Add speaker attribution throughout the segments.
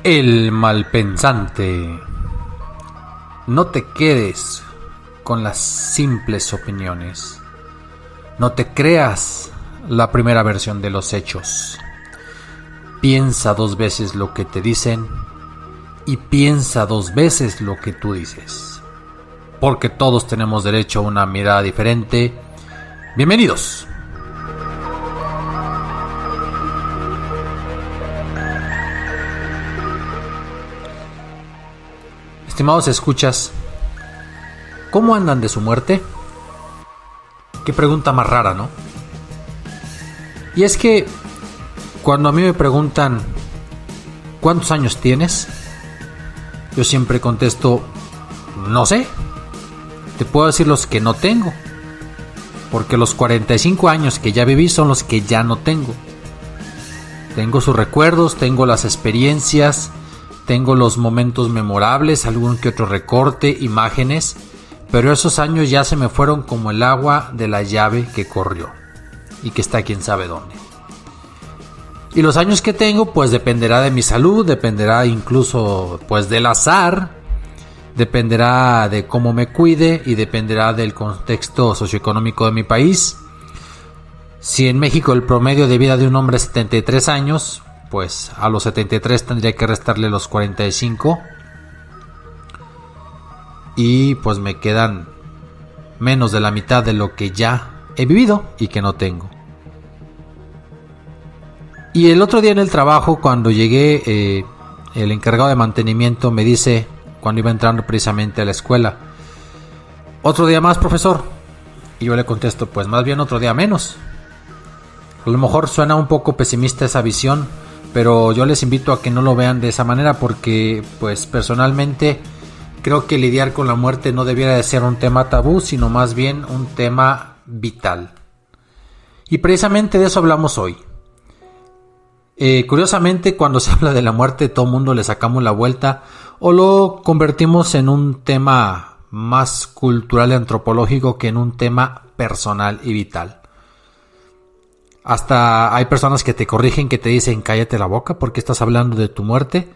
Speaker 1: El malpensante. No te quedes con las simples opiniones. No te creas la primera versión de los hechos. Piensa 2 veces lo que te dicen y piensa 2 veces lo que tú dices. Porque todos tenemos derecho a una mirada diferente. Bienvenidos. Estimados escuchas, ¿cómo andan de su muerte? Qué pregunta más rara, ¿no? Y es que cuando a mí me preguntan ¿cuántos años tienes? Yo siempre contesto, no sé. Te puedo decir los que no tengo, porque los 45 años que ya viví son los que ya no tengo. Tengo sus recuerdos, tengo las experiencias, tengo los momentos memorables, algún que otro recorte, imágenes, pero esos años ya se me fueron como el agua de la llave que corrió y que está quién sabe dónde. Y los años que tengo pues dependerá de mi salud, dependerá incluso pues del azar, dependerá de cómo me cuide y dependerá del contexto socioeconómico de mi país. Si en México el promedio de vida de un hombre es 73 años, pues a los 73 tendría que restarle los 45 y pues me quedan menos de la mitad de lo que ya he vivido y que no tengo. Y el otro día en el trabajo, cuando llegué, el encargado de mantenimiento me dice, cuando iba entrando precisamente a la escuela, ¿otro día más, profesor? Y yo le contesto, pues más bien otro día menos. A lo mejor suena un poco pesimista esa visión, pero yo les invito a que no lo vean de esa manera, porque pues personalmente creo que lidiar con la muerte no debiera de ser un tema tabú, sino más bien un tema vital. Y precisamente de eso hablamos hoy. Curiosamente, cuando se habla de la muerte, todo el mundo le sacamos la vuelta o lo convertimos en un tema más cultural y antropológico que en un tema personal y vital. Hasta hay personas que te corrigen, que te dicen cállate la boca porque estás hablando de tu muerte.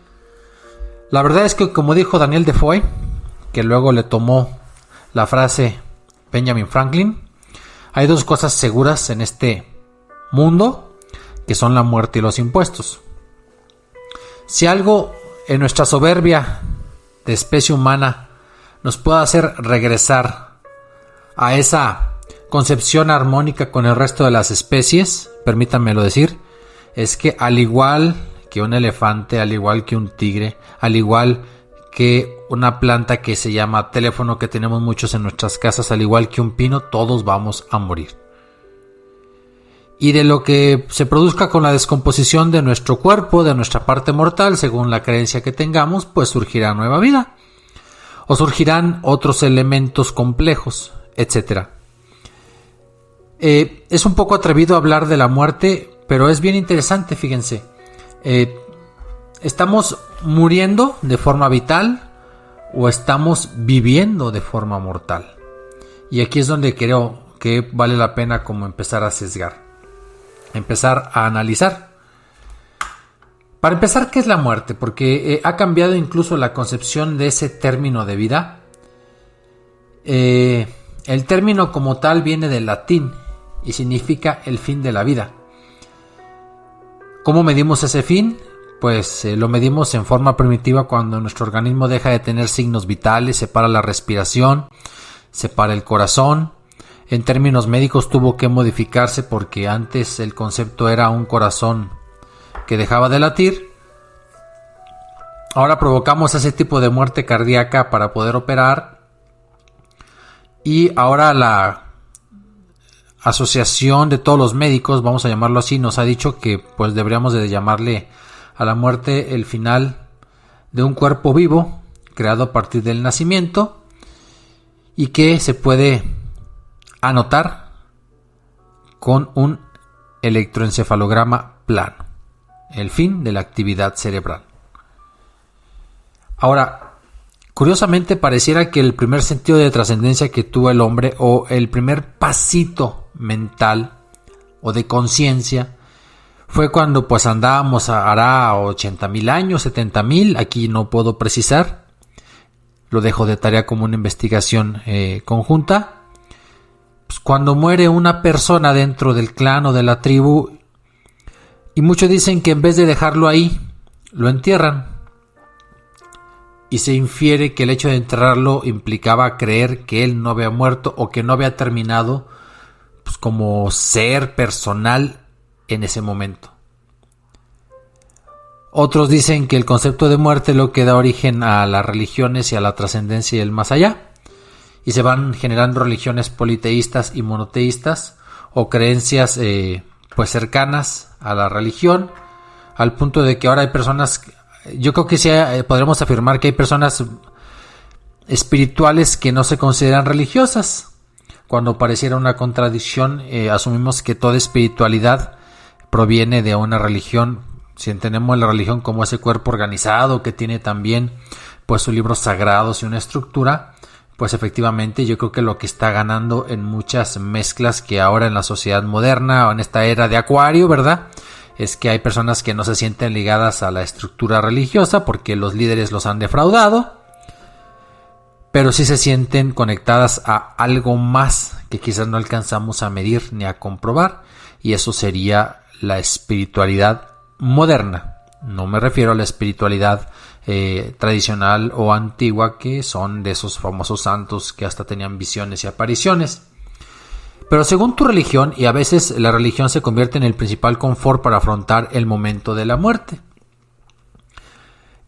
Speaker 1: La verdad es que, como dijo Daniel Defoe, que luego le tomó la frase Benjamin Franklin, hay 2 cosas seguras en este mundo, que son la muerte y los impuestos. Si algo en nuestra soberbia de especie humana nos puede hacer regresar a esa concepción armónica con el resto de las especies, permítanmelo decir, es que al igual que un elefante, al igual que un tigre, al igual que una planta que se llama teléfono que tenemos muchos en nuestras casas, al igual que un pino, todos vamos a morir. Y de lo que se produzca con la descomposición de nuestro cuerpo, de nuestra parte mortal, según la creencia que tengamos, pues surgirá nueva vida. O surgirán otros elementos complejos, etc. Es un poco atrevido hablar de la muerte, pero es bien interesante, fíjense. ¿Estamos muriendo de forma vital o estamos viviendo de forma mortal? Y aquí es donde creo que vale la pena como empezar a sesgar, empezar a analizar. Para empezar, ¿qué es la muerte? Porque ha cambiado incluso la concepción de ese término de vida. El término como tal viene del latín y significa el fin de la vida. ¿Cómo medimos ese fin? Pues lo medimos en forma primitiva cuando nuestro organismo deja de tener signos vitales, se para la respiración, se para el corazón. En términos médicos tuvo que modificarse porque antes el concepto era un corazón que dejaba de latir. Ahora provocamos ese tipo de muerte cardíaca para poder operar. Y ahora la asociación de todos los médicos, vamos a llamarlo así, nos ha dicho que pues deberíamos de llamarle a la muerte el final de un cuerpo vivo creado a partir del nacimiento y que se puede anotar con un electroencefalograma plano, el fin de la actividad cerebral. Ahora, curiosamente pareciera que el primer sentido de trascendencia que tuvo el hombre, o el primer pasito mental o de conciencia, fue cuando pues andábamos hará 80,000 años, 70,000, aquí no puedo precisar, lo dejo de tarea como una investigación conjunta. Pues cuando muere una persona dentro del clan o de la tribu, y muchos dicen que en vez de dejarlo ahí, lo entierran. Y se infiere que el hecho de enterrarlo implicaba creer que él no había muerto o que no había terminado pues, como ser personal en ese momento. Otros dicen que el concepto de muerte es lo que da origen a las religiones y a la trascendencia y el más allá. Y se van generando religiones politeístas y monoteístas o creencias pues cercanas a la religión, al punto de que ahora hay personas, yo creo que sí podremos afirmar que hay personas espirituales que no se consideran religiosas. Cuando pareciera una contradicción, asumimos que toda espiritualidad proviene de una religión. Si entendemos la religión como ese cuerpo organizado que tiene también pues sus libros sagrados y una estructura, pues efectivamente yo creo que lo que está ganando en muchas mezclas que ahora en la sociedad moderna o en esta era de Acuario, ¿verdad?, es que hay personas que no se sienten ligadas a la estructura religiosa porque los líderes los han defraudado, pero sí se sienten conectadas a algo más que quizás no alcanzamos a medir ni a comprobar, y eso sería la espiritualidad moderna. No me refiero a la espiritualidad tradicional o antigua, que son de esos famosos santos que hasta tenían visiones y apariciones. Pero según tu religión, y a veces la religión se convierte en el principal confort para afrontar el momento de la muerte.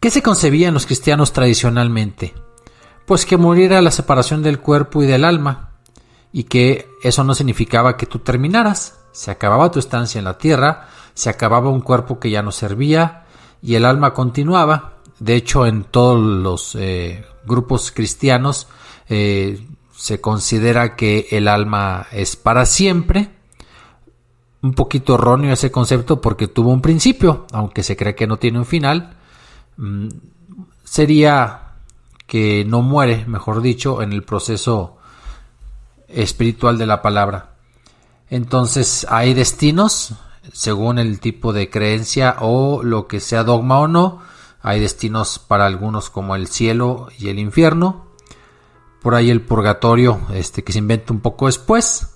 Speaker 1: ¿Qué se concebía en los cristianos tradicionalmente? Pues que muriera la separación del cuerpo y del alma, y que eso no significaba que tú terminaras. Se acababa tu estancia en la tierra, se acababa un cuerpo que ya no servía y el alma continuaba. De hecho, en todos los grupos cristianos se considera que el alma es para siempre. Un poquito erróneo ese concepto porque tuvo un principio, aunque se cree que no tiene un final. Sería que no muere, mejor dicho, en el proceso espiritual de la palabra. Entonces hay destinos según el tipo de creencia o lo que sea dogma o no. Hay destinos para algunos como el cielo y el infierno. Por ahí el purgatorio que se inventa un poco después.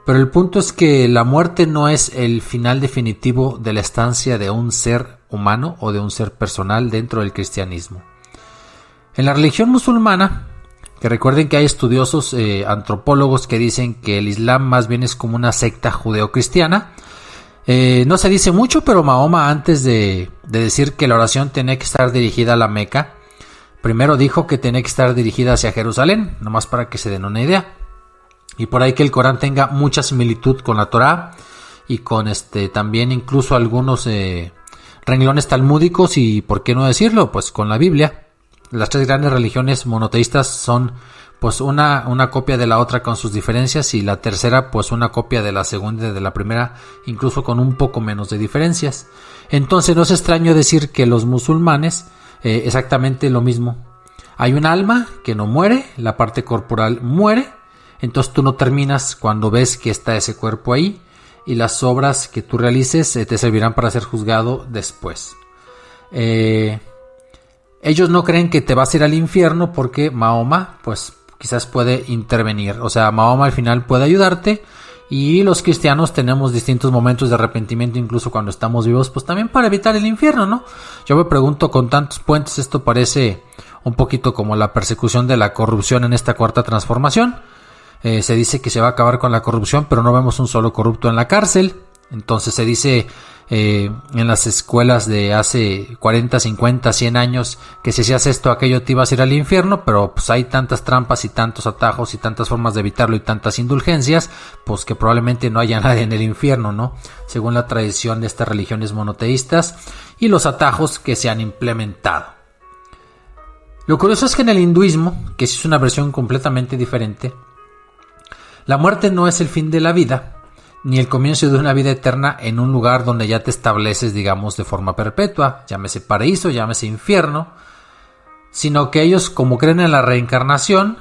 Speaker 1: Pero el punto es que la muerte no es el final definitivo de la estancia de un ser humano o de un ser personal dentro del cristianismo. En la religión musulmana, que recuerden que hay estudiosos antropólogos que dicen que el Islam más bien es como una secta judeocristiana. No se dice mucho, pero Mahoma, antes de decir que la oración tenía que estar dirigida a la Meca, primero dijo que tenía que estar dirigida hacia Jerusalén, nomás para que se den una idea. Y por ahí que el Corán tenga mucha similitud con la Torá y con también incluso algunos renglones talmúdicos y, ¿por qué no decirlo?, pues con la Biblia. Las tres grandes religiones monoteístas son pues una copia de la otra con sus diferencias, y la tercera pues una copia de la segunda y de la primera, incluso con un poco menos de diferencias. Entonces no es extraño decir que los musulmanes exactamente lo mismo. Hay un alma que no muere, la parte corporal muere, entonces tú no terminas cuando ves que está ese cuerpo ahí, y las obras que tú realices te servirán para ser juzgado después. Ellos no creen que te vas a ir al infierno porque Mahoma pues quizás puede intervenir. O sea, Mahoma al final puede ayudarte, y los cristianos tenemos distintos momentos de arrepentimiento incluso cuando estamos vivos, pues también para evitar el infierno, ¿no? Yo me pregunto, con tantos puentes esto parece un poquito como la persecución de la corrupción en esta cuarta transformación. Se dice que se va a acabar con la corrupción, pero no vemos un solo corrupto en la cárcel. Entonces se dice en las escuelas de hace 40, 50, 100 años que si hacías esto, aquello, te ibas a ir al infierno, pero pues hay tantas trampas y tantos atajos y tantas formas de evitarlo y tantas indulgencias, pues que probablemente no haya nadie en el infierno, ¿no? Según la tradición de estas religiones monoteístas y los atajos que se han implementado. Lo curioso es que en el hinduismo, que es una versión completamente diferente, la muerte no es el fin de la vida, ni el comienzo de una vida eterna en un lugar donde ya te estableces, digamos, de forma perpetua, llámese paraíso, llámese infierno, sino que ellos, como creen en la reencarnación,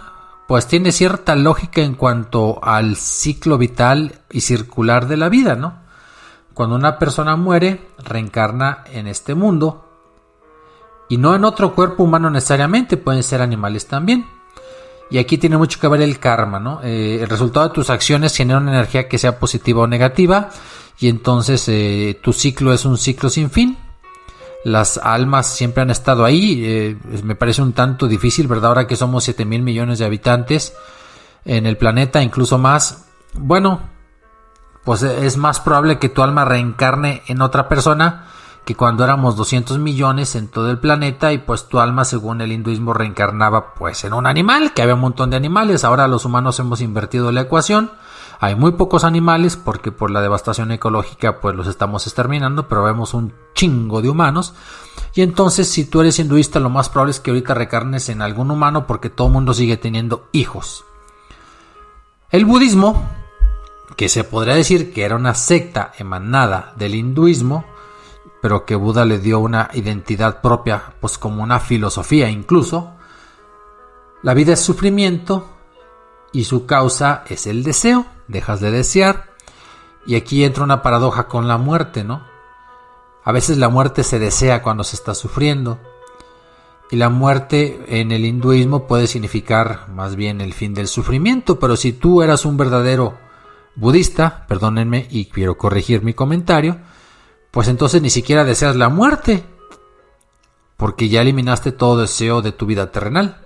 Speaker 1: pues tiene cierta lógica en cuanto al ciclo vital y circular de la vida, ¿no? cuando una persona muere, reencarna en este mundo y no en otro cuerpo humano necesariamente, pueden ser animales también. Y aquí tiene mucho que ver el karma, ¿no? El resultado de tus acciones genera una energía que sea positiva o negativa, y entonces tu ciclo es un ciclo sin fin. Las almas siempre han estado ahí. Me parece un tanto difícil, ¿verdad? Ahora que somos 7,000 millones de habitantes en el planeta, incluso más. Bueno, pues es más probable que tu alma reencarne en otra persona que cuando éramos 200 millones en todo el planeta, y pues tu alma, según el hinduismo, reencarnaba pues en un animal, que había un montón de animales. Ahora los humanos hemos invertido la ecuación, hay muy pocos animales porque por la devastación ecológica pues los estamos exterminando, pero vemos un chingo de humanos. Y entonces, si tú eres hinduista, lo más probable es que ahorita reencarnes en algún humano, porque todo el mundo sigue teniendo hijos. El budismo, que se podría decir que era una secta emanada del hinduismo, pero que Buda le dio una identidad propia, pues como una filosofía incluso. La vida es sufrimiento y su causa es el deseo. Dejas de desear, y aquí entra una paradoja con la muerte, ¿no? A veces la muerte se desea cuando se está sufriendo, y la muerte en el hinduismo puede significar más bien el fin del sufrimiento. Pero si tú eras un verdadero budista, perdónenme y quiero corregir mi comentario, pues entonces ni siquiera deseas la muerte, porque ya eliminaste todo deseo de tu vida terrenal.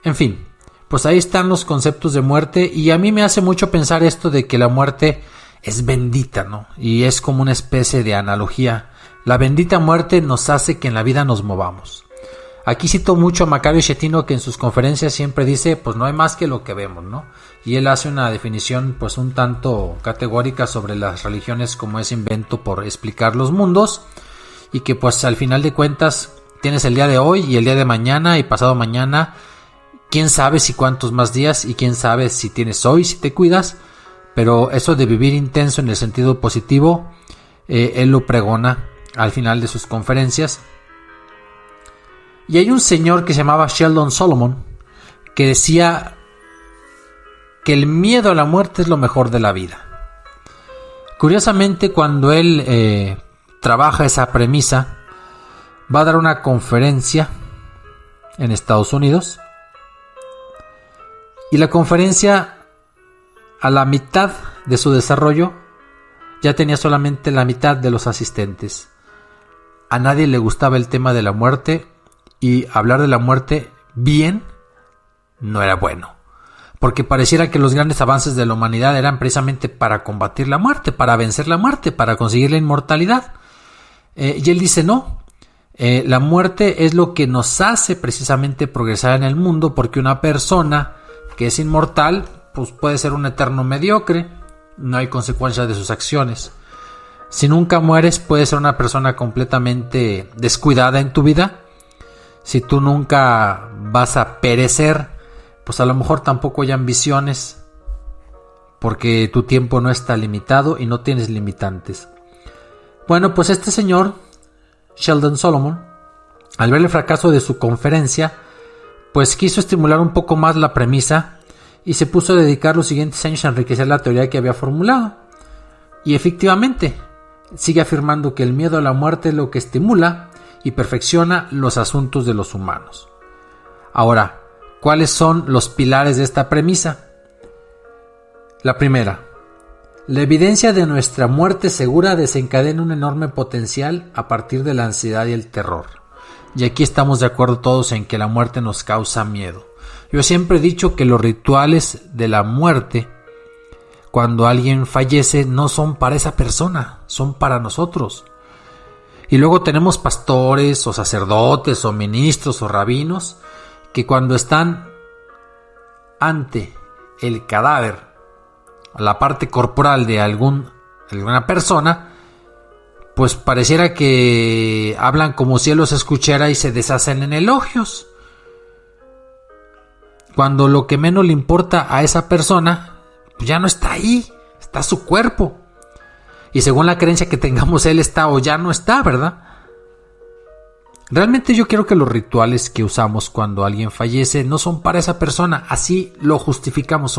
Speaker 1: En fin, pues ahí están los conceptos de muerte, y a mí me hace mucho pensar esto de que la muerte es bendita, ¿no? Y es como una especie de analogía. La bendita muerte nos hace que en la vida nos movamos. Aquí cito mucho a Macario Schettino, que en sus conferencias siempre dice, pues no hay más que lo que vemos, ¿no? Y él hace una definición pues un tanto categórica sobre las religiones como ese invento por explicar los mundos, y que pues al final de cuentas tienes el día de hoy y el día de mañana y pasado mañana, quién sabe si cuántos más días, y quién sabe si tienes hoy, si te cuidas. Pero eso de vivir intenso en el sentido positivo, él lo pregona al final de sus conferencias. Y hay un señor que se llamaba Sheldon Solomon, que decía que el miedo a la muerte es lo mejor de la vida. Curiosamente, cuando él trabaja esa premisa, va a dar una conferencia en Estados Unidos, y la conferencia, a la mitad de su desarrollo, ya tenía solamente la mitad de los asistentes. A nadie le gustaba el tema de la muerte, y hablar de la muerte bien no era bueno, porque pareciera que los grandes avances de la humanidad eran precisamente para combatir la muerte, para vencer la muerte, para conseguir la inmortalidad. Y él dice no, la muerte es lo que nos hace precisamente progresar en el mundo, porque una persona que es inmortal pues puede ser un eterno mediocre, no hay consecuencias de sus acciones. Si nunca mueres, puedes ser una persona completamente descuidada en tu vida. Si tú nunca vas a perecer, pues a lo mejor tampoco hay ambiciones, porque tu tiempo no está limitado y no tienes limitantes. Bueno, pues este señor, Sheldon Solomon, al ver el fracaso de su conferencia, pues quiso estimular un poco más la premisa, y se puso a dedicar los siguientes años a enriquecer la teoría que había formulado. Y efectivamente, sigue afirmando que el miedo a la muerte es lo que estimula y perfecciona los asuntos de los humanos. Ahora, ¿cuáles son los pilares de esta premisa? La primera, la evidencia de nuestra muerte segura desencadena un enorme potencial a partir de la ansiedad y el terror. Y aquí estamos de acuerdo todos en que la muerte nos causa miedo. Yo siempre he dicho que los rituales de la muerte, cuando alguien fallece, no son para esa persona, son para nosotros. Y luego tenemos pastores o sacerdotes o ministros o rabinos que cuando están ante el cadáver, la parte corporal de alguna persona, pues pareciera que hablan como si él los escuchara y se deshacen en elogios, cuando lo que menos le importa a esa persona pues ya no está ahí, está su cuerpo. Y según la creencia que tengamos, él está o ya no está, ¿verdad? Realmente yo creo que los rituales que usamos cuando alguien fallece no son para esa persona, así lo justificamos.